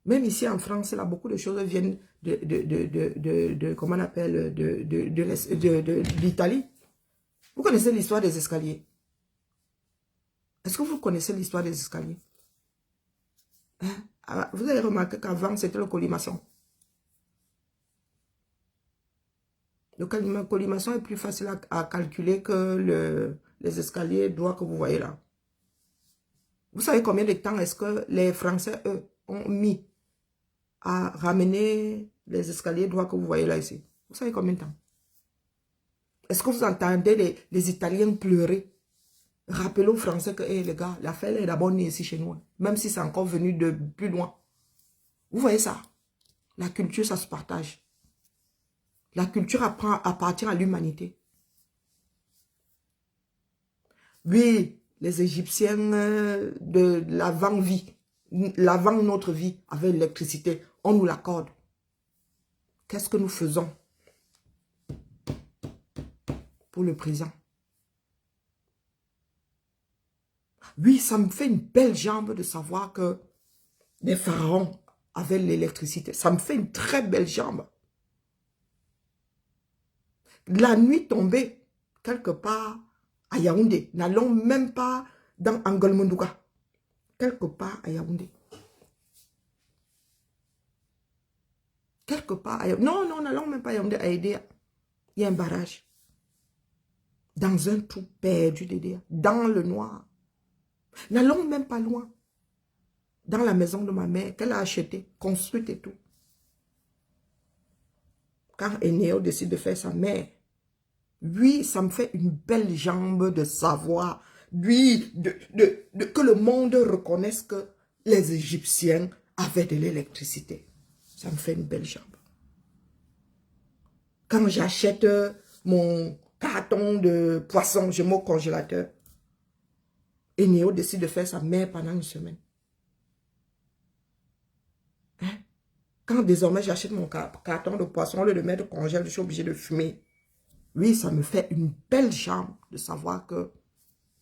Même ici en France, là, beaucoup de choses viennent comment on appelle, de l'Italie. Vous connaissez l'histoire des escaliers? Est-ce que vous connaissez l'histoire des escaliers? Hein? Vous avez remarqué qu'avant, c'était le colimaçon. Le colimaçon est plus facile à calculer que les escaliers droits que vous voyez là. Vous savez combien de temps est-ce que les Français, eux, ont mis à ramener les escaliers droits que vous voyez là ici. Vous savez combien de temps? Est-ce que vous entendez les Italiens pleurer? Rappelez aux Français que, hey, les gars, l'affaire est d'abord née ici chez nous. Hein. Même si c'est encore venu de plus loin. Vous voyez ça? La culture, ça se partage. La culture appartient à l'humanité. Oui, les Égyptiens de l'avant-vie, l'avant notre vie, avec l'électricité, on nous l'accorde. Qu'est-ce que nous faisons pour le présent? Oui, ça me fait une belle jambe de savoir que les pharaons avaient l'électricité. Ça me fait une très belle jambe. La nuit tombée, quelque part à Yaoundé. N'allons même pas dans Angolmondouga. Quelque part à Yaoundé. Quelque part à Yaoundé. Non, n'allons même pas à Yaoundé, à Edea. Il y a un barrage. Dans un trou perdu d'Edea. Dans le noir. N'allons même pas loin. Dans la maison de ma mère, qu'elle a achetée, construite et tout. Quand Enéo décide de faire sa mère, oui, ça me fait une belle jambe de savoir, oui, que le monde reconnaisse que les Égyptiens avaient de l'électricité. Ça me fait une belle jambe. Quand j'achète mon carton de poisson, je mets au congélateur, et Néo décide de faire sa mère pendant une semaine. Hein? Quand désormais j'achète mon carton de poisson, au lieu de mettre au congélateur, je suis obligé de fumer. Oui, ça me fait une belle jambe de savoir que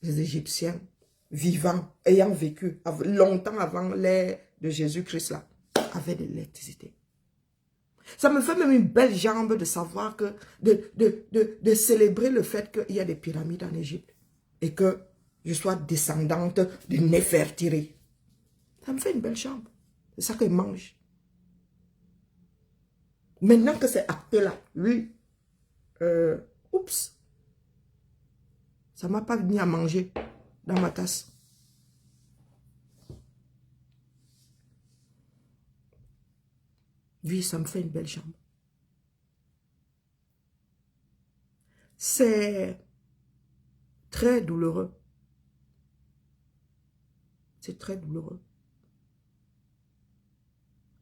les Égyptiens vivants, ayant vécu longtemps avant l'ère de Jésus-Christ, là, avaient de l'électricité. Ça me fait même une belle jambe de savoir que, de célébrer le fait qu'il y a des pyramides en Égypte et que je sois descendante de Néfertiri. Ça me fait une belle jambe. C'est ça que je mange. Maintenant que c'est acté là, oui, oups, ça ne m'a pas mis à manger dans ma tasse. Oui, ça me fait une belle jambe. C'est très douloureux. C'est très douloureux.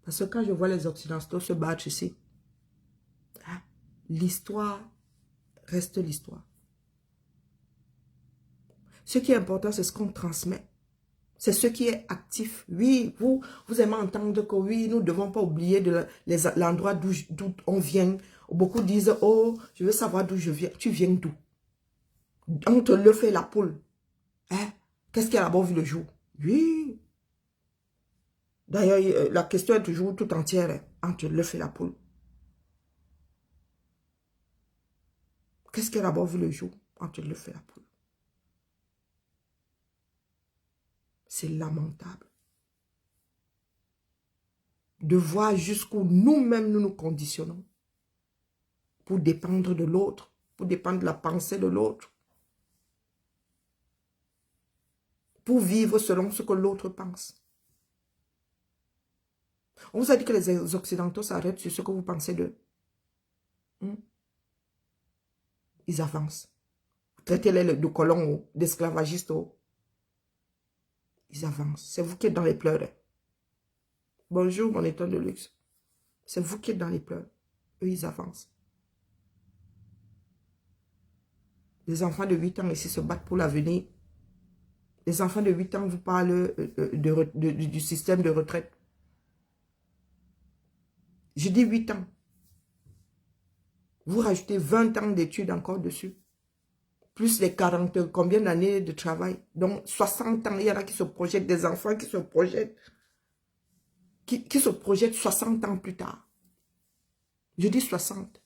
Parce que quand je vois les Occidentaux se battre ici, hein, l'histoire reste l'histoire. Ce qui est important, c'est ce qu'on transmet. C'est ce qui est actif. Oui, vous aimez entendre que oui, nous ne devons pas oublier l'endroit d'où on vient. Beaucoup disent, oh, je veux savoir d'où je viens. Tu viens d'où? Entre l'œuf et la poule. Hein? Qu'est-ce qui a d'abord vu le jour? Oui. D'ailleurs, la question est toujours tout entière, hein, entre l'œuf et la poule. Qu'est-ce qui a d'abord vu le jour entre l'œuf et la poule? C'est lamentable. De voir jusqu'où nous-mêmes nous conditionnons pour dépendre de l'autre, pour dépendre de la pensée de l'autre, pour vivre selon ce que l'autre pense. On vous a dit que les Occidentaux s'arrêtent sur ce que vous pensez d'eux. Ils avancent. Traitez-les de colons, d'esclavagistes. Ils avancent. C'est vous qui êtes dans les pleurs. Bonjour, mon état de luxe. C'est vous qui êtes dans les pleurs. Eux, ils avancent. Les enfants de 8 ans ici se battent pour l'avenir. Les enfants de 8 ans vous parlent du système de retraite. Je dis 8 ans. Vous rajoutez 20 ans d'études encore dessus. Plus les 40, combien d'années de travail. Donc 60 ans, il y en a qui se projettent, des enfants qui se projettent. Qui se projettent 60 ans plus tard. Je dis 60.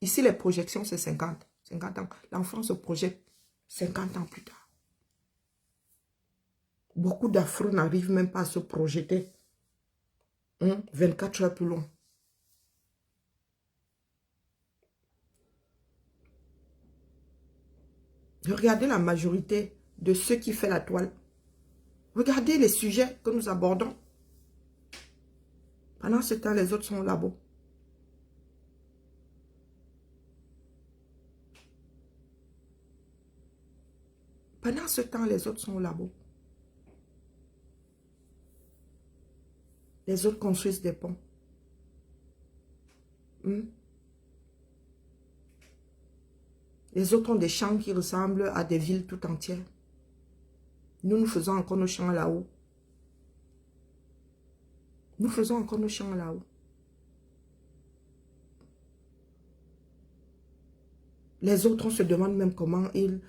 Ici, les projections, c'est 50. 50 ans. L'enfant se projette 50 ans plus tard. Beaucoup d'Afro n'arrivent même pas à se projeter 24 heures plus loin. Regardez la majorité de ceux qui font la toile. Regardez les sujets que nous abordons. Pendant ce temps, les autres sont au labo. Pendant ce temps, les autres sont au labo. Les autres construisent des ponts. Les autres ont des champs qui ressemblent à des villes tout entières. Nous, nous faisons encore nos champs là-haut. Nous faisons encore nos champs là-haut. Les autres, on se demande même comment ils...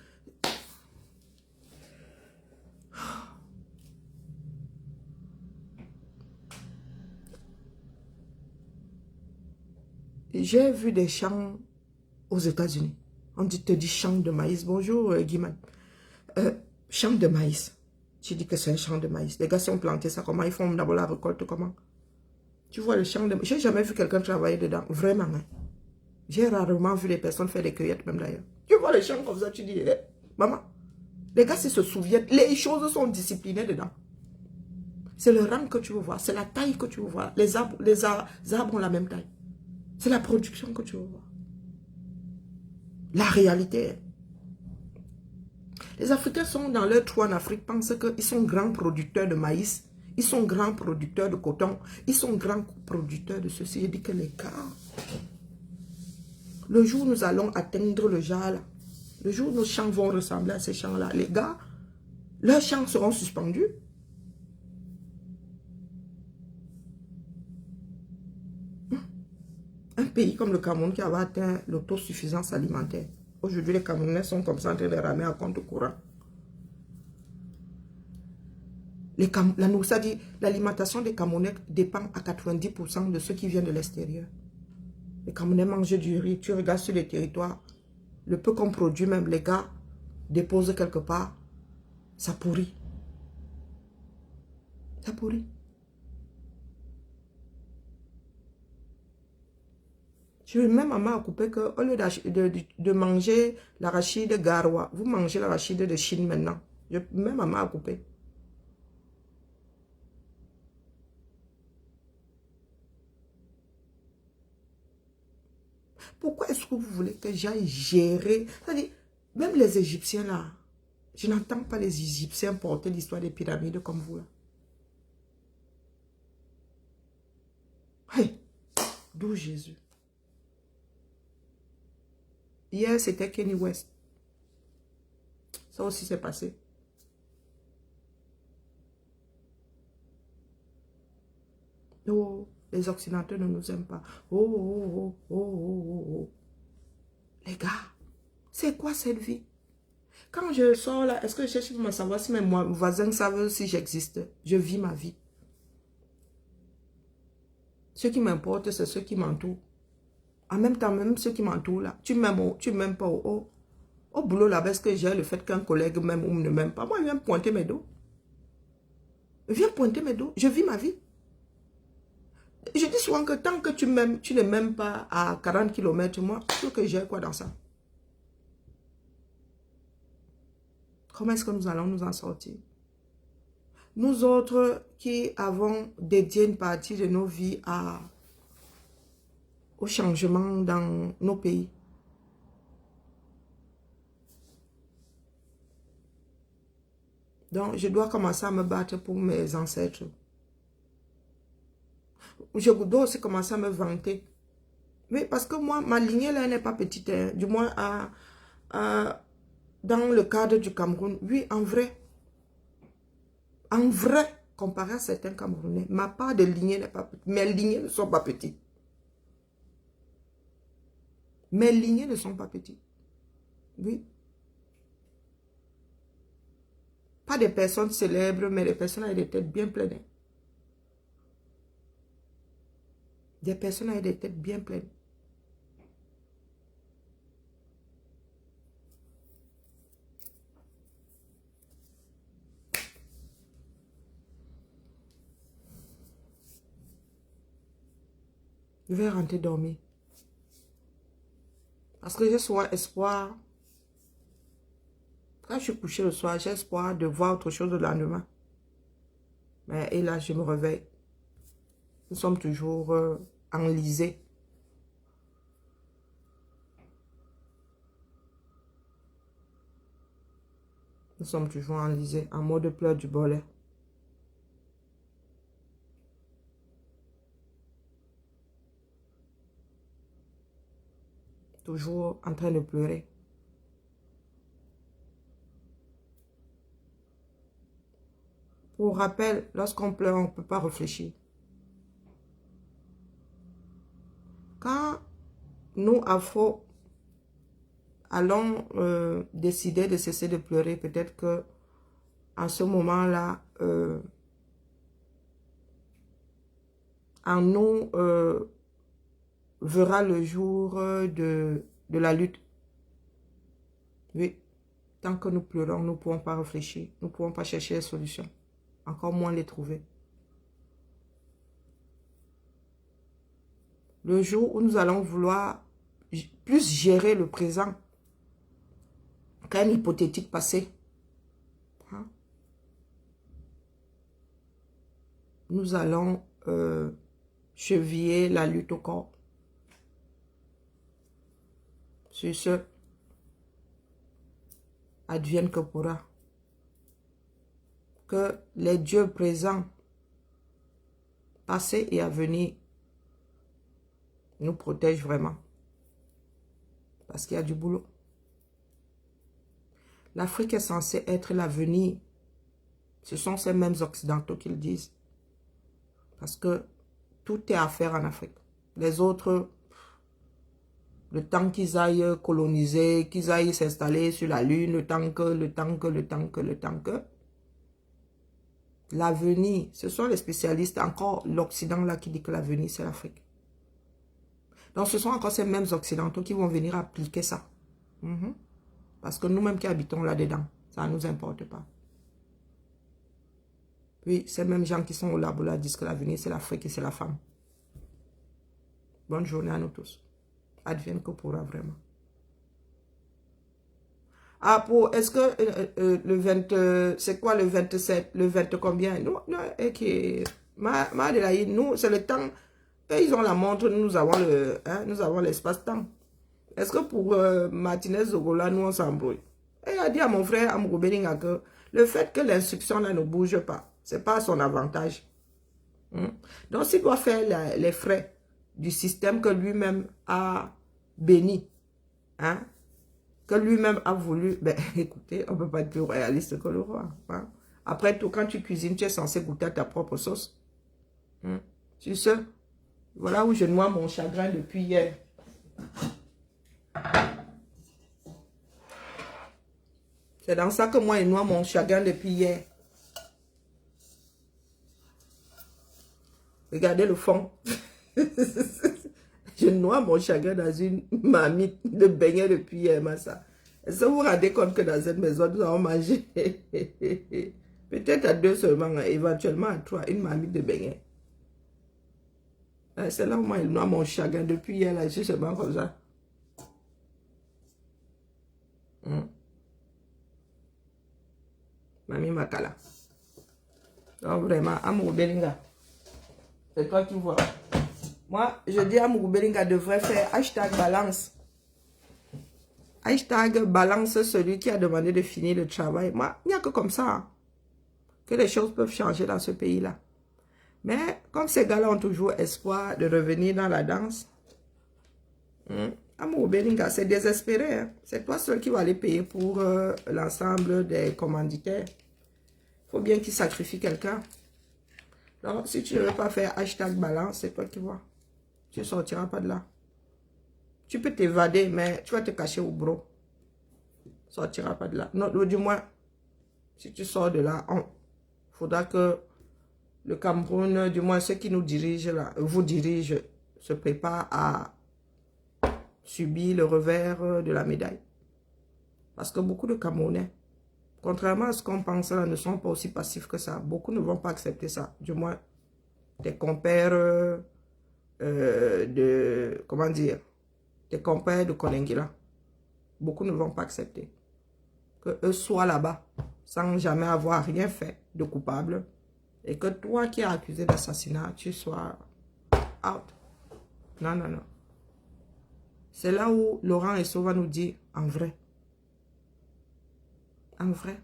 J'ai vu des champs aux États-Unis. On te dit champ de maïs. Bonjour, Guiman. Champ de maïs. Tu dis que c'est un champ de maïs. Les gars, si on plantait ça, comment ils font d'abord la récolte, comment? Tu vois le champ de maïs. J'ai jamais vu quelqu'un travailler dedans. Vraiment, hein. J'ai rarement vu les personnes faire des cueillettes, même d'ailleurs. Tu vois les champs comme ça, tu dis, maman, les gars, s'ils se souviennent, les choses sont disciplinées dedans. C'est le rang que tu veux voir, c'est la taille que tu veux voir. Les arbres ont la même taille. C'est la production que tu veux voir. La réalité. Les Africains sont dans leur trou en Afrique, pensent qu'ils sont grands producteurs de maïs, ils sont grands producteurs de coton, ils sont grands producteurs de ceci. Je dis que les gars, le jour où nous allons atteindre le genre là, le jour où nos champs vont ressembler à ces champs-là, les gars, leurs champs seront suspendus. Un pays comme le Cameroun qui avait atteint l'autosuffisance alimentaire. Aujourd'hui, les Camerounais sont comme ça en train de ramer à compte courant. L'alimentation des Camerounais dépend à 90% de ceux qui viennent de l'extérieur. Les Camerounais mangent du riz. Tu regardes sur les territoires, le peu qu'on produit, même les gars déposent quelque part, ça pourrit. Ça pourrit. Je même maman a coupé que au lieu de manger l'arachide garoua, vous mangez l'arachide de Chine maintenant. Même maman a coupé. Pourquoi est-ce que vous voulez que j'aille gérer? C'est-à-dire, même les Égyptiens là, je n'entends pas les Égyptiens porter l'histoire des pyramides comme vous là. Hey, d'où Jésus? Hier, c'était Kenny West. Ça aussi s'est passé. Oh, les Occidentaux ne nous aiment pas. Oh, oh, oh, oh, oh, oh, oh. Les gars, c'est quoi cette vie? Quand je sors là, est-ce que je cherche à savoir si mes voisins savent si j'existe? Je vis ma vie. Ce qui m'importe, c'est ceux qui m'entourent. En même temps, même ceux qui m'entourent là, tu m'aimes pas au boulot là-bas, est-ce que j'ai le fait qu'un collègue m'aime ou ne m'aime pas? Moi, il vient pointer mes dos. Viens pointer mes dos. Je vis ma vie. Je dis souvent que tant que tu ne m'aimes pas à 40 km, moi, je trouve que j'ai quoi dans ça? Comment est-ce que nous allons nous en sortir? Nous autres qui avons dédié une partie de nos vies au changement dans nos pays. Donc, je dois commencer à me battre pour mes ancêtres. Je dois aussi commencer à me vanter. Oui, parce que moi, ma lignée là n'est pas petite. Hein. Du moins, dans le cadre du Cameroun. Oui, en vrai, comparé à certains Camerounais, ma part de lignée n'est pas petite. Mes lignées ne sont pas petites. Mes lignées ne sont pas petites. Oui. Pas des personnes célèbres, mais des personnes avec des têtes bien pleines. Des personnes avec des têtes bien pleines. Je vais rentrer dormir. Parce que j'ai souvent espoir. Quand je suis couché le soir, j'ai espoir de voir autre chose le lendemain. Et là, je me réveille. Nous sommes toujours enlisés. Nous sommes toujours enlisés, en mode pleurs du bolet. Toujours en train de pleurer. Pour rappel, lorsqu'on pleure, on ne peut pas réfléchir. Quand nous, Afro, allons décider de cesser de pleurer, peut-être que en ce moment-là, en nous verra le jour de la lutte. Oui, tant que nous pleurons, nous ne pouvons pas réfléchir, nous ne pouvons pas chercher des solutions, encore moins les trouver. Le jour où nous allons vouloir plus gérer le présent qu'un hypothétique passé, hein, nous allons cheviller la lutte au corps. Sur ce, advienne que pourra. Que les dieux présents, passés et à venir, nous protègent vraiment. Parce qu'il y a du boulot. L'Afrique est censée être l'avenir. Ce sont ces mêmes occidentaux qui le disent. Parce que tout est à faire en Afrique. Les autres, le temps qu'ils aillent coloniser, qu'ils aillent s'installer sur la Lune, le temps que. L'avenir, ce sont les spécialistes, encore l'Occident là qui dit que l'avenir c'est l'Afrique. Donc ce sont encore ces mêmes occidentaux qui vont venir appliquer ça. Parce que nous-mêmes qui habitons là-dedans, ça ne nous importe pas. Puis ces mêmes gens qui sont au labo là disent que l'avenir c'est l'Afrique et c'est la femme. Bonne journée à nous tous. Advienne que pourra vraiment. Ah, est-ce que le 20, c'est quoi le 27, le 20 combien? Non, ok. Nous, c'est le temps. Et ils ont la montre, nous avons l'espace-temps. Est-ce que pour Martinez Zogola, nous on s'embrouille? Et il a dit à mon frère Amourou Belinga que le fait que l'instruction là ne bouge pas, c'est pas à son avantage. Donc s'il doit faire les frais du système que lui-même a béni, hein, que lui-même a voulu, ben écoutez, on ne peut pas être plus réaliste que le roi. Hein. Après tout, quand tu cuisines, tu es censé goûter à ta propre sauce. Tu sais, voilà où je noie mon chagrin depuis hier. C'est dans ça que moi, je noie mon chagrin depuis hier. Regardez le fond. Je noie mon chagrin dans une marmite de beignets depuis hier, Massa. Est-ce que vous vous rendez compte que dans cette maison, nous avons mangé peut-être à 2 seulement, éventuellement à 3, une marmite de beignets. C'est là où moi, il noie mon chagrin depuis hier, là, je suis seulement comme ça. Mamie Makala. Donc vraiment, Amourou Belinga. C'est toi qui vois. Moi, je dis à Amourou Belinga devrait faire #balance. #balance celui qui a demandé de finir le travail. Moi, il n'y a que comme ça hein, que les choses peuvent changer dans ce pays-là. Mais comme ces gars-là ont toujours espoir de revenir dans la danse, Amourou Belinga, c'est désespéré. Hein. C'est toi seul qui va aller payer pour l'ensemble des commanditaires. Il faut bien qu'ils sacrifient quelqu'un. Donc, si tu ne veux pas faire #balance, c'est toi qui vois. Tu ne sortiras pas de là. Tu peux t'évader, mais tu vas te cacher au bureau. Tu ne sortiras pas de là. Non, du moins, si tu sors de là, il faudra que le Cameroun, du moins ceux qui nous dirigent, là, vous dirigent, se préparent à subir le revers de la médaille. Parce que beaucoup de Camerounais, contrairement à ce qu'on pense là, ne sont pas aussi passifs que ça. Beaucoup ne vont pas accepter ça. Du moins, tes compères comment dire, tes compères de Koningila. Beaucoup ne vont pas accepter que eux soient là-bas sans jamais avoir rien fait de coupable et que toi qui es accusé d'assassinat, tu sois out. Non, non, non. C'est là où Laurent Esso va nous dire en vrai. En vrai.